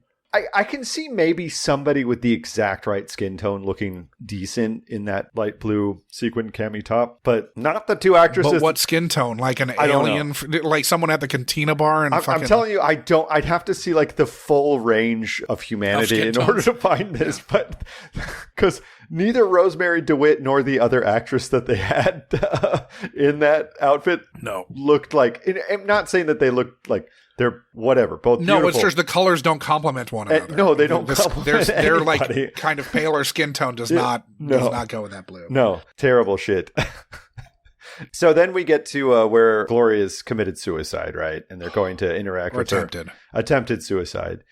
I can see maybe somebody with the exact right skin tone looking decent in that light blue sequined cami top, but not the two actresses. But what skin tone? Like an alien? Like someone at the Cantina bar? And I'm telling you, I'd have to see like the full range of humanity in order to find this, but because neither Rosemary DeWitt nor the other actress that they had in that outfit looked like, I'm not saying that they looked like they're whatever, both beautiful. No, it's just the colors don't complement one another. No, they don't complement They're anybody. like kind of paler skin tone does not go with that blue. No, terrible shit. So then we get to where Gloria's committed suicide, right? And they're going to interact with her. Attempted suicide.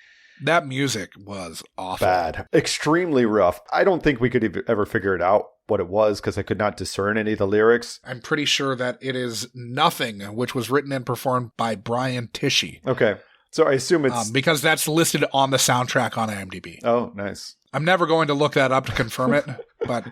That music was awful. Bad. Extremely rough. I don't think we could ever figure it out what it was because I could not discern any of the lyrics. I'm pretty sure that it is Nothing, which was written and performed by Brian Tishy. Okay. So I assume it's... because that's listed on the soundtrack on IMDb. Oh, nice. I'm never going to look that up to confirm it, but...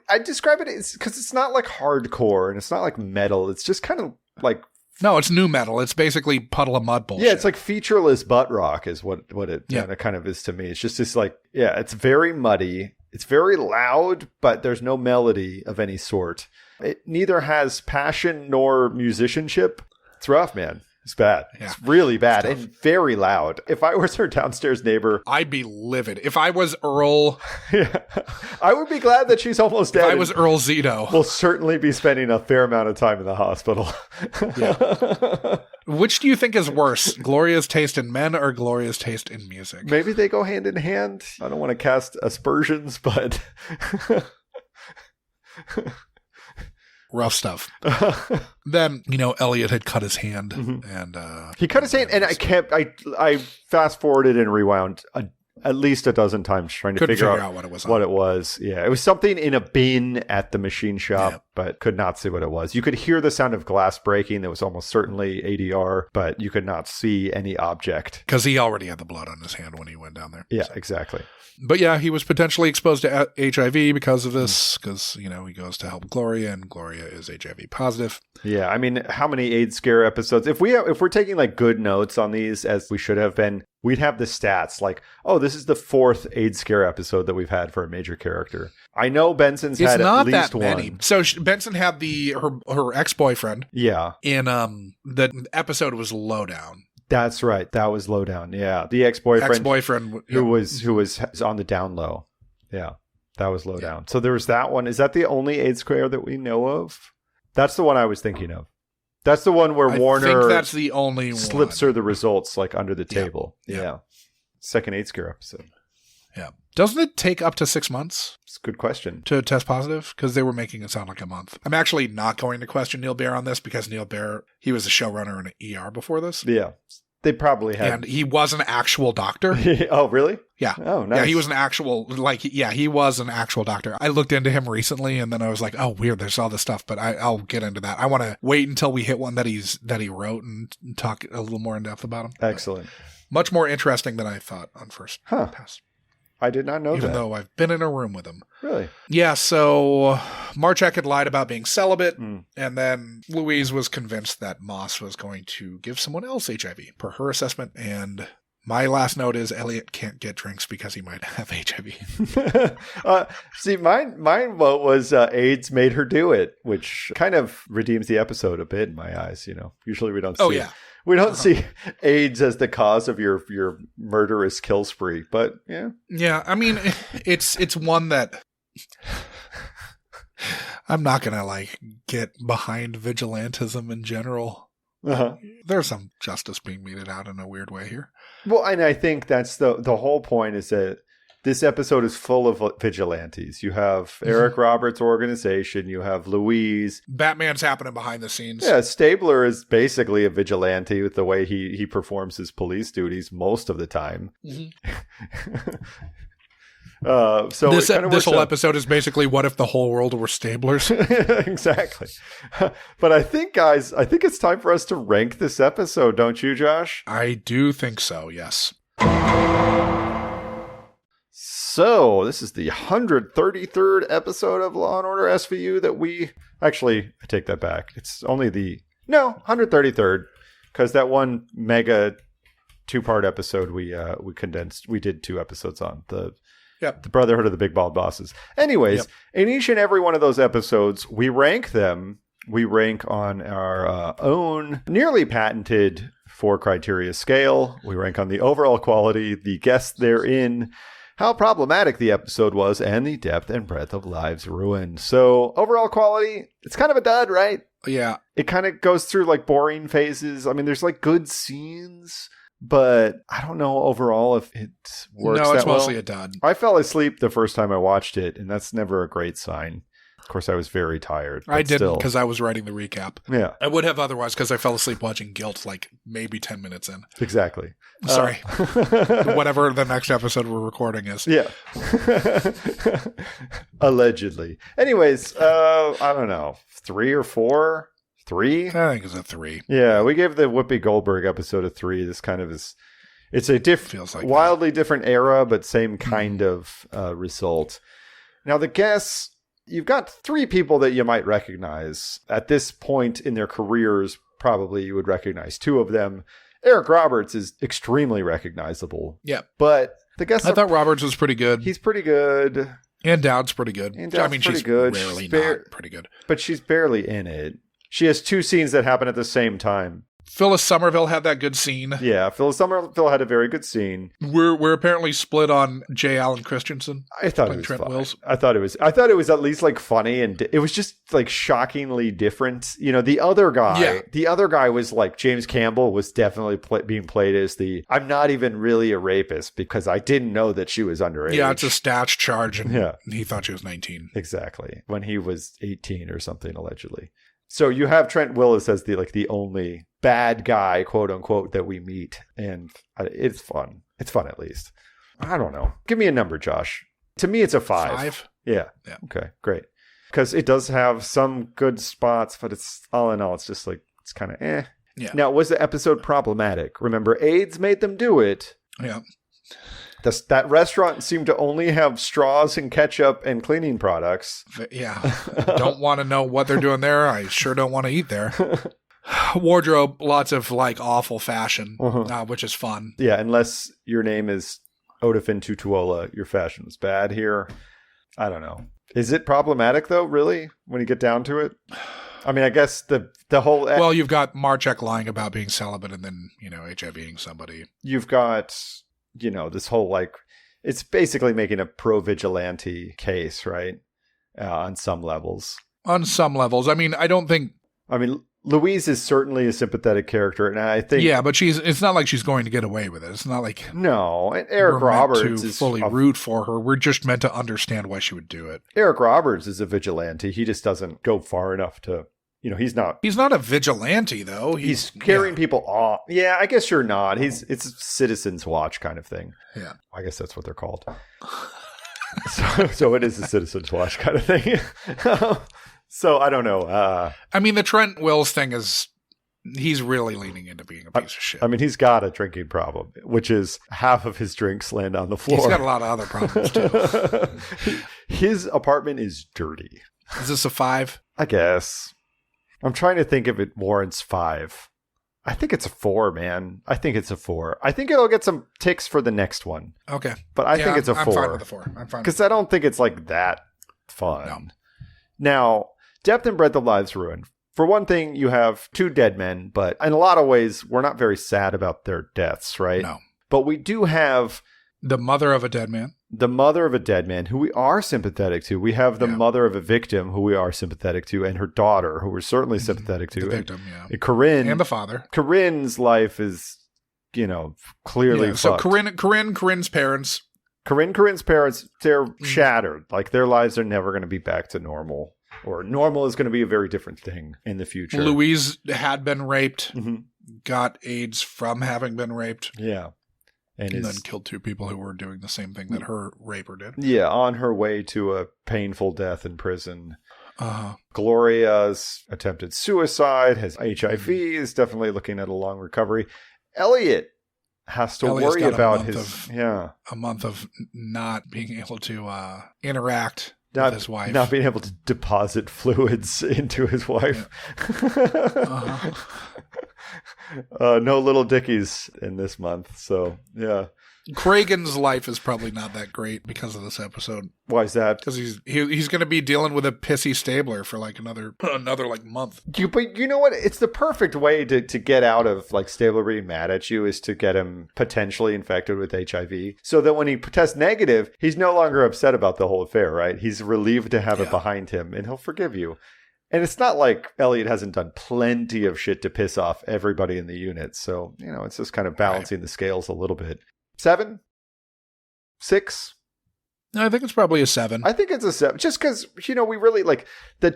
I describe it because it's not like hardcore and it's not like metal. It's just kind of like... No, it's new metal. It's basically Puddle of Mud bullshit. Yeah, it's like featureless butt rock is what it kind of is to me. It's just this like, yeah, it's very muddy. It's very loud, but there's no melody of any sort. It neither has passion nor musicianship. It's rough, man. It's bad. Yeah. It's really bad and very loud. If I was her downstairs neighbor... I'd be livid. If I was Earl... I would be glad that she's almost dead. If I was Earl Zito. We'll certainly be spending a fair amount of time in the hospital. Which do you think is worse? Gloria's taste in men or Gloria's taste in music? Maybe they go hand in hand. I don't want to cast aspersions, but... Rough stuff. Then, Elliot had cut his hand and he cut his hand and I fast forwarded and rewound at least a dozen times trying to figure out what it was. What it was. Yeah. It was something in a bin at the machine shop, but could not see what it was. You could hear the sound of glass breaking. That was almost certainly ADR, but you could not see any object. Because he already had the blood on his hand when he went down there. Yeah, exactly. But yeah, he was potentially exposed to HIV because of this, because, he goes to help Gloria, and Gloria is HIV positive. Yeah, I mean, how many AIDS scare episodes? If we're taking like good notes on these, as we should have been, we'd have the stats like, oh, this is the 4th AIDS scare episode that we've had for a major character. I know Benson's had at least one. So Benson had her ex-boyfriend. Yeah. In the episode was Lowdown. That's right. That was Lowdown. Yeah. The ex-boyfriend who was on the down low. Yeah. That was Lowdown. So there was that one. Is that the only AIDS scare that we know of? That's the one I was thinking of. That's the one where Warner I think that's the only slips her the results like under the table. Yeah. Second AIDS scare episode. Yeah. Doesn't it take up to 6 months? It's a good question. To test positive? Because they were making it sound like a month. I'm actually not going to question Neil Baer on this because Neil Baer, he was a showrunner in an ER before this. Yeah. They probably had. And he was an actual doctor. Oh, really? Yeah. Oh, nice. Yeah, he was an actual, he was an actual doctor. I looked into him recently and then I was like, oh, weird, there's all this stuff, but I'll get into that. I want to wait until we hit one that he wrote and talk a little more in depth about him. Excellent. But much more interesting than I thought on first pass. I did not know that. Even though I've been in a room with him. Really? Yeah, so Marchek had lied about being celibate, and then Louise was convinced that Moss was going to give someone else HIV, per her assessment, and my last note is Elliot can't get drinks because he might have HIV. See, mine vote was AIDS made her do it, which kind of redeems the episode a bit in my eyes, Usually we don't see We don't see AIDS as the cause of your murderous kill spree, but yeah. Yeah, I mean, it's one that I'm not going to get behind vigilantism in general. Uh-huh. There's some justice being meted out in a weird way here. Well, and I think that's the whole point is that this episode is full of vigilantes. You have Eric Roberts' organization. You have Louise. Batman's happening behind the scenes. Yeah, Stabler is basically a vigilante with the way he performs his police duties most of the time. So this whole episode is basically what if the whole world were Stablers? Exactly. But I think, guys, it's time for us to rank this episode, don't you, Josh? I do think so, yes. So, this is the 133rd episode of Law & Order SVU that I take that back. It's only 133rd, because that one mega 2-part episode we condensed. We did 2 episodes on the Brotherhood of the Big Bald Bosses. Anyways, in each and every one of those episodes, we rank them. We rank on our own nearly patented 4 criteria scale. We rank on the overall quality, the guests therein, how problematic the episode was, and the depth and breadth of lives ruined. So overall quality, it's kind of a dud, right? Yeah. It kind of goes through like boring phases. I mean, there's like good scenes, but I don't know overall if it works that well. No, it's mostly a dud. I fell asleep the first time I watched it, and that's never a great sign. Of course, I was very tired. I didn't because I was writing the recap. Yeah. I would have otherwise because I fell asleep watching Guilt like maybe 10 minutes in. Exactly. Sorry. Whatever the next episode we're recording is. Yeah. Allegedly. Anyways, I don't know. 3 or 4? 3? I think it's a 3. Yeah, we gave the Whoopi Goldberg episode a 3. This kind of is... It's a wildly different era, but same kind of result. Now, the guests... You've got 3 people that you might recognize. At this point in their careers, probably you would recognize 2 of them. Eric Roberts is extremely recognizable. Yeah. But the guests I thought Roberts was pretty good. He's pretty good. And Dowd's pretty good. She's good. Rarely not pretty good. But she's barely in it. She has 2 scenes that happen at the same time. Phyllis Somerville had that good scene. Yeah, Phyllis Somerville had a very good scene. We're apparently split on J. Allen Christensen. I thought it was Trent Wills. I thought it was at least like funny, and it was just like shockingly different. You know, the other guy was like James Campbell was definitely being played as I'm not even really a rapist because I didn't know that she was underage. Yeah, it's a statch charge, and he thought she was 19. Exactly, when he was 18 or something allegedly. So you have Trent Willis as the only bad guy, quote unquote, that we meet. And it's fun. It's fun, at least. I don't know. Give me a number, Josh. To me, it's a 5. 5? Yeah. Okay, great. Because it does have some good spots, but it's all in all, it's just like, it's kind of eh. Yeah. Now, was the episode problematic? Remember, AIDS made them do it. Yeah. That restaurant seemed to only have straws and ketchup and cleaning products. Yeah. Don't want to know what they're doing there. I sure don't want to eat there. Wardrobe, lots of like awful fashion, which is fun. Yeah, unless your name is Odafin Tutuola, your fashion was bad here. I don't know. Is it problematic though, really, when you get down to it? I mean, I guess the whole... Well, you've got Marchek lying about being celibate and then, HIVing somebody. You've got... this whole like, it's basically making a pro-vigilante case, right? On some levels. On some levels. I mean, Louise is certainly a sympathetic character, and I think... Yeah, but it's not like she's going to get away with it. It's not like... No, and Eric Roberts is fully root for her. We're just meant to understand why she would do it. Eric Roberts is a vigilante. He just doesn't go far enough to... he's not... He's not a vigilante, though. He's carrying people off. Yeah, I guess you're not. It's Citizens Watch kind of thing. Yeah. I guess that's what they're called. So it is a Citizens Watch kind of thing. So I don't know. The Trent Wills thing is... He's really leaning into being a piece of shit. He's got a drinking problem, which is half of his drinks land on the floor. He's got a lot of other problems, too. His apartment is dirty. Is this a 5? I guess. I'm trying to think if it warrants 5. I think it's a 4, man. I think it's a 4. I think it'll get some ticks for the next one. Okay. But I think it's a 4. I'm fine with the 4. I'm fine. Because I don't think it's like that fun. No. Now, depth and breadth of lives ruined. For one thing, you have 2 dead men, but in a lot of ways, we're not very sad about their deaths, right? No. But we do have... The mother of a dead man. The mother of a dead man who we are sympathetic to. We have the mother of a victim who we are sympathetic to, and her daughter who we're certainly sympathetic to. The victim, and Corinne. And the father. Corinne's life is, clearly fucked. So Corinne's parents Corinne's parents, they're shattered. Like, their lives are never going to be back to normal. Or normal is going to be a very different thing in the future. Louise had been raped, got AIDS from having been raped. Yeah. And then killed 2 people who were doing the same thing that her raper did. Yeah, on her way to a painful death in prison. Gloria's attempted suicide, has HIV, is definitely looking at a long recovery. Elliot has to worry about a month of not being able to interact with his wife. Not being able to deposit fluids into his wife. No little dickies in this month. So, yeah. Kragan's life is probably not that great because of this episode. Why is that? Because he's going to be dealing with a pissy stabler for like another like month. But you know what? It's the perfect way to get out of like Stabler being mad at you is to get him potentially infected with HIV, so that when he tests negative, he's no longer upset about the whole affair, right? He's relieved to have it behind him, and he'll forgive you. And it's not like Elliot hasn't done plenty of shit to piss off everybody in the unit. So, it's just kind of balancing the scales a little bit. 7? 6? No, I think it's probably a 7. I think it's a 7. Just because, we really like the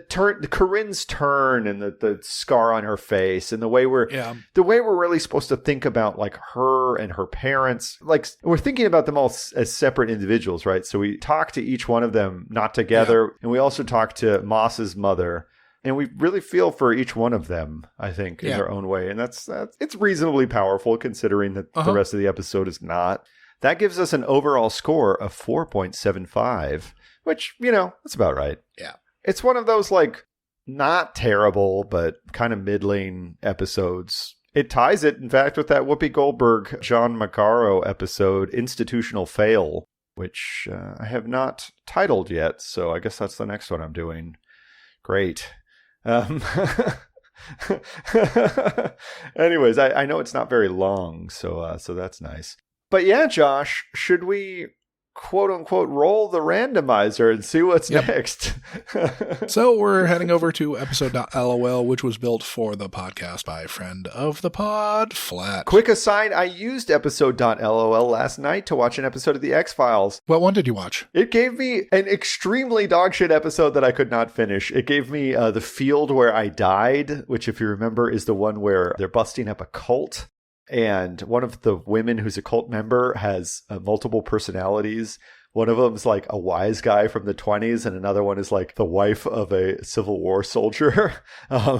Corinne's turn and the scar on her face and the way we're really supposed to think about like her and her parents. Like, we're thinking about them all as separate individuals, right? So we talk to each one of them, not together. And we also talk to Moss's mother. And we really feel for each one of them, I think, in their own way. And that's it's reasonably powerful considering that the rest of the episode is not. That gives us an overall score of 4.75, which, that's about right. Yeah. It's one of those, like, not terrible, but kind of middling episodes. It ties it, in fact, with that Whoopi Goldberg, John Macaro episode, Institutional Fail, which I have not titled yet. So I guess that's the next one I'm doing. Great. Anyways, I know it's not very long, so that's nice. But yeah, Josh, should we quote unquote roll the randomizer and see what's next? So we're heading over to episode.lol, which was built for the podcast by a friend of the pod, Flat. Quick aside, I used episode.lol last night to watch an episode of The X-Files. What one did you watch? It gave me an extremely dogshit episode that I could not finish. It gave me The Field Where I Died, which, if you remember, is the one where they're busting up a cult. And one of the women who's a cult member has multiple personalities. One of them is like a wise guy from the 20s, and another one is like the wife of a Civil War soldier.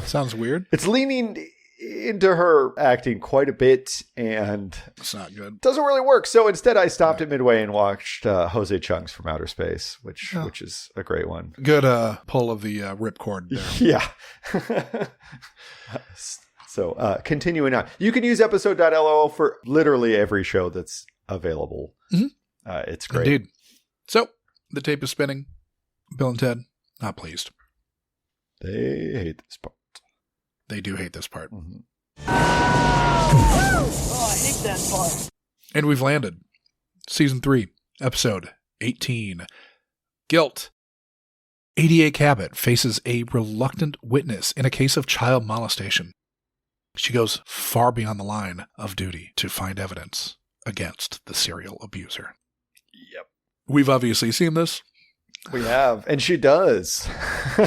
Sounds weird. It's leaning into her acting quite a bit, and it's not good. Doesn't really work. So instead, I stopped at midway and watched Jose Chung's From Outer Space, which is a great one. Good pull of the ripcord there. Yeah. So continuing on, you can use episode.lol for literally every show that's available. It's great. Indeed. So the tape is spinning. Bill and Ted, not pleased. They hate this part. They do hate this part. Oh, I hate that part. And we've landed. Season 3, episode 18. Guilt. 88 Cabot faces a reluctant witness in a case of child molestation. She goes far beyond the line of duty to find evidence against the serial abuser. Yep. We've obviously seen this. We have. And she does.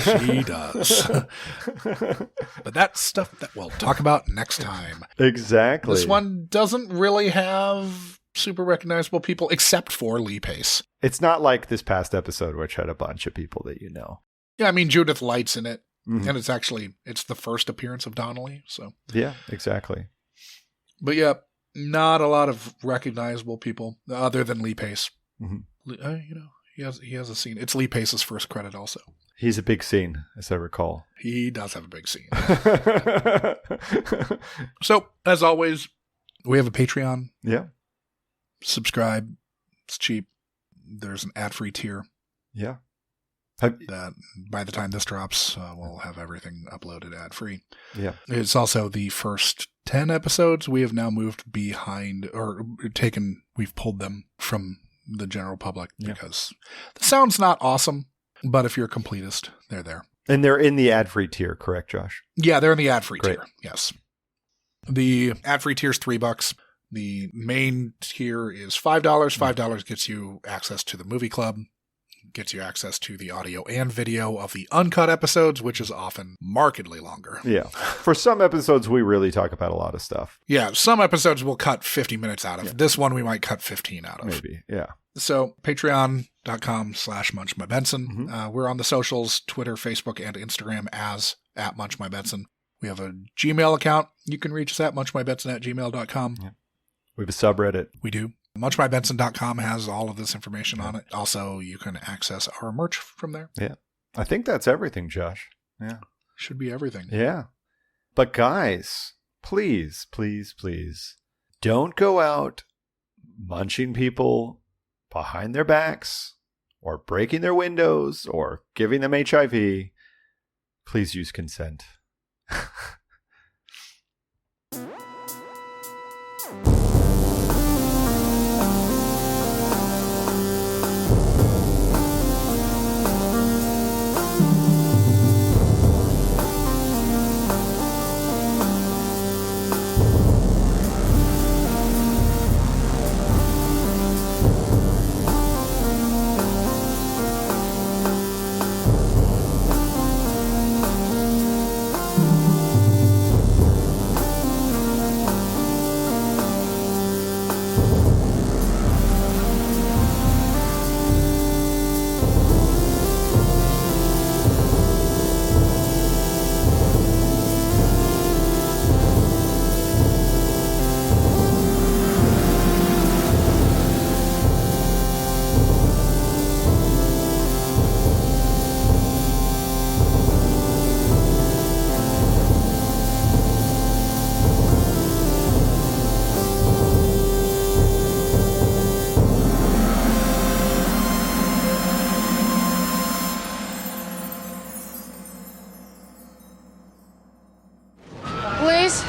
She does. But that's stuff that we'll talk about next time. Exactly. This one doesn't really have super recognizable people except for Lee Pace. It's not like this past episode, which had a bunch of people that you know. Yeah, I mean, Judith Light's in it. Mm-hmm. And it's the first appearance of Donnelly. So yeah, exactly. But yeah, not a lot of recognizable people other than Lee Pace. Mm-hmm. He has a scene. It's Lee Pace's first credit also. He's a big scene, as I recall. He does have a big scene. So, as always, we have a Patreon. Yeah. Subscribe. It's cheap. There's an ad-free tier. Yeah. That by the time this drops, we'll have everything uploaded ad-free. Yeah. It's also the first 10 episodes. We have now moved behind, or we've pulled them from the general public because the sound's not awesome, but if you're a completist, they're there. And they're in the ad-free tier, correct, Josh? Yeah, they're in the ad-free tier. Yes. The ad-free tier is $3. The main tier is $5. $5 gets you access to the movie club, gets you access to the audio and video of the uncut episodes, which is often markedly longer. Yeah. For some episodes, we really talk about a lot of stuff. Yeah, some episodes we'll cut 50 minutes out of. Yeah. This one we might cut 15 out of. Maybe, yeah. So patreon.com/MunchMyBenson. Mm-hmm. We're on the socials, Twitter, Facebook, and Instagram as @MunchMyBenson. We have a Gmail account. You can reach us at munchmybenson@gmail.com. Yeah. We have a subreddit. We do. MunchMyBenson.com has all of this information on it. Also, you can access our merch from there. Yeah. I think that's everything, Josh. Yeah. Should be everything. Yeah. But guys, please, please, please, don't go out munching people behind their backs or breaking their windows or giving them HIV. Please use consent.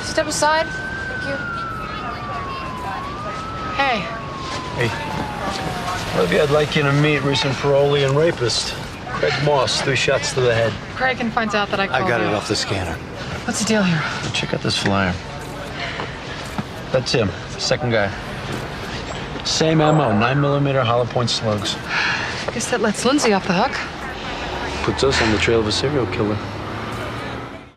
Step aside. Thank you. Hey. Hey. Olivia, I'd like you to meet recent parolee and rapist. Craig Moss, 3 shots to the head. Craig can find out that I called I got you. it off the scanner. What's the deal here? Check out this flyer. That's him, second guy. Same MO, 9mm hollow point slugs. Guess that lets Lindsay off the hook. Puts us on the trail of a serial killer.